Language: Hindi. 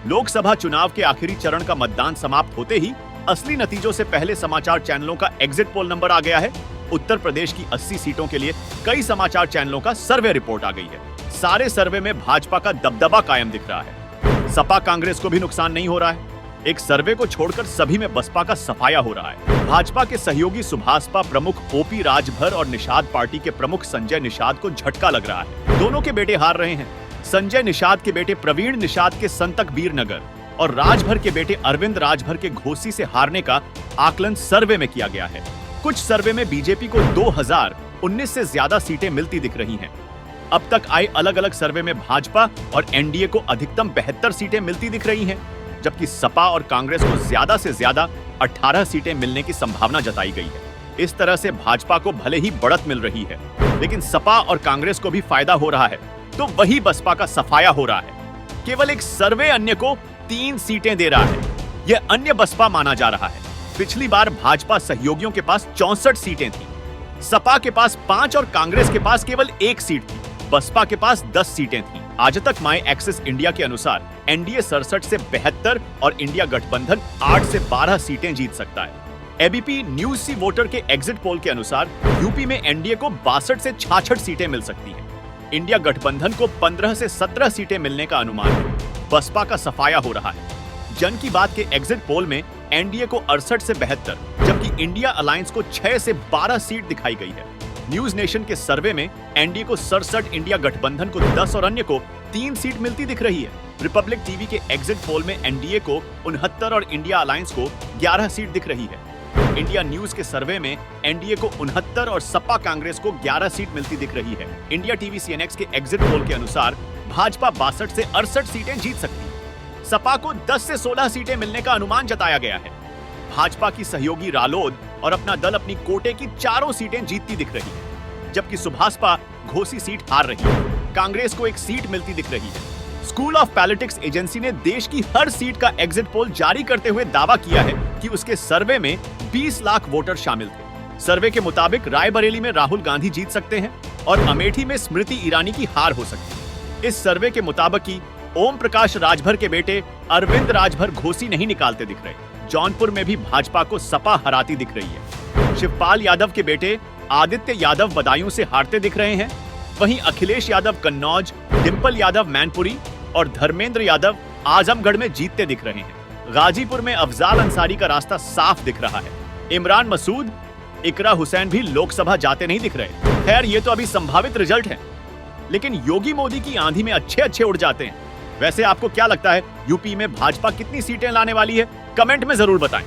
लोकसभा चुनाव के आखिरी चरण का मतदान समाप्त होते ही असली नतीजों से पहले समाचार चैनलों का एग्जिट पोल नंबर आ गया है। उत्तर प्रदेश की 80 सीटों के लिए कई समाचार चैनलों का सर्वे रिपोर्ट आ गई है। सारे सर्वे में भाजपा का दबदबा कायम दिख रहा है। सपा कांग्रेस को भी नुकसान नहीं हो रहा है। एक सर्वे को छोड़कर सभी में बसपा का सफाया हो रहा है। भाजपा के सहयोगी सुभाषपा प्रमुख ओपी राजभर और निषाद पार्टी के प्रमुख संजय निषाद को झटका लग रहा है। दोनों के बेटे हार रहे हैं। संजय निषाद के बेटे प्रवीण निषाद के संतक बीर नगर और राजभर के बेटे अरविंद राजभर के घोसी से हारने का आकलन सर्वे में किया गया है। कुछ सर्वे में बीजेपी को 2019 से ज्यादा सीटें मिलती दिख रही हैं। अब तक आए अलग अलग सर्वे में भाजपा और एनडीए को अधिकतम 72 सीटें मिलती दिख रही हैं, जबकि सपा और कांग्रेस को ज्यादा से ज्यादा 18 सीटें मिलने की संभावना जताई गई है। इस तरह से भाजपा को भले ही बढ़त मिल रही है, लेकिन सपा और कांग्रेस को भी फायदा हो रहा है, तो वही बसपा का सफाया हो रहा है। केवल एक सर्वे अन्य को 3 सीटें दे रहा है। यह अन्य बसपा माना जा रहा है। पिछली बार भाजपा सहयोगियों के पास 64 सीटें थी, सपा के पास 5 और कांग्रेस के पास केवल 1 सीट थी। बसपा के पास 10 सीटें थी। आज तक माई एक्सिस इंडिया के अनुसार एनडीए 67 से 72 और इंडिया गठबंधन 8 से 12 सीटें जीत सकता है। एबीपी न्यूज सी वोटर के एग्जिट पोल के अनुसार यूपी में एनडीए को 62 से 66 सीटें मिल सकती हैं। इंडिया गठबंधन को 15 से 17 सीटें मिलने का अनुमान है। बसपा का सफाया हो रहा है। जन की बात के एग्जिट पोल में एनडीए को 68 से 72, जबकि इंडिया अलायंस को 6 से 12 सीट दिखाई गई है। न्यूज नेशन के सर्वे में एनडीए को 67, इंडिया गठबंधन को 10 और अन्य को 3 सीट मिलती दिख रही है। रिपब्लिक टीवी के एग्जिट पोल में एनडीए को 69 और इंडिया अलायंस को 11 सीट दिख रही है। इंडिया न्यूज के सर्वे में एनडीए को 69 और सपा कांग्रेस को 11 सीट मिलती दिख रही है। इंडिया टीवी सीएनएक्स के एग्जिट पोल के अनुसार भाजपा 62 से 68 सीटें जीत सकती है। सपा को 10 से 16 सीटें मिलने का अनुमान जताया गया है। भाजपा की सहयोगी रालोद और अपना दल अपनी कोटे की 4 सीटें जीतती दिख रही है, जबकि सुभाषपा घोसी सीट हार रही है। कांग्रेस को 1 सीट मिलती दिख रही है। स्कूल ऑफ पॉलिटिक्स एजेंसी ने देश की हर सीट का एग्जिट पोल जारी करते हुए दावा किया है कि उसके सर्वे में 20 लाख वोटर शामिल थे। सर्वे के मुताबिक रायबरेली में राहुल गांधी जीत सकते हैं और अमेठी में स्मृति ईरानी की हार हो सकती है। इस सर्वे के मुताबिक ही ओम प्रकाश राजभर के बेटे अरविंद राजभर घोसी नहीं निकालते दिख रहे। जौनपुर में भी भाजपा को सपा हराती दिख रही है। शिवपाल यादव के बेटे आदित्य यादव बदायूं से हारते दिख रहे हैं। वहीं अखिलेश यादव कन्नौज, डिंपल यादव मैनपुरी और धर्मेंद्र यादव आजमगढ़ में जीतते दिख रहे हैं। गाजीपुर में अफजाल अंसारी का रास्ता साफ दिख रहा है। इमरान मसूद, इकरा हुसैन भी लोकसभा जाते नहीं दिख रहे। खैर, ये तो अभी संभावित रिजल्ट है, लेकिन योगी मोदी की आंधी में अच्छे उड़ जाते हैं। वैसे आपको क्या लगता है, यूपी में भाजपा कितनी सीटें लाने वाली है? कमेंट में जरूर बताएं।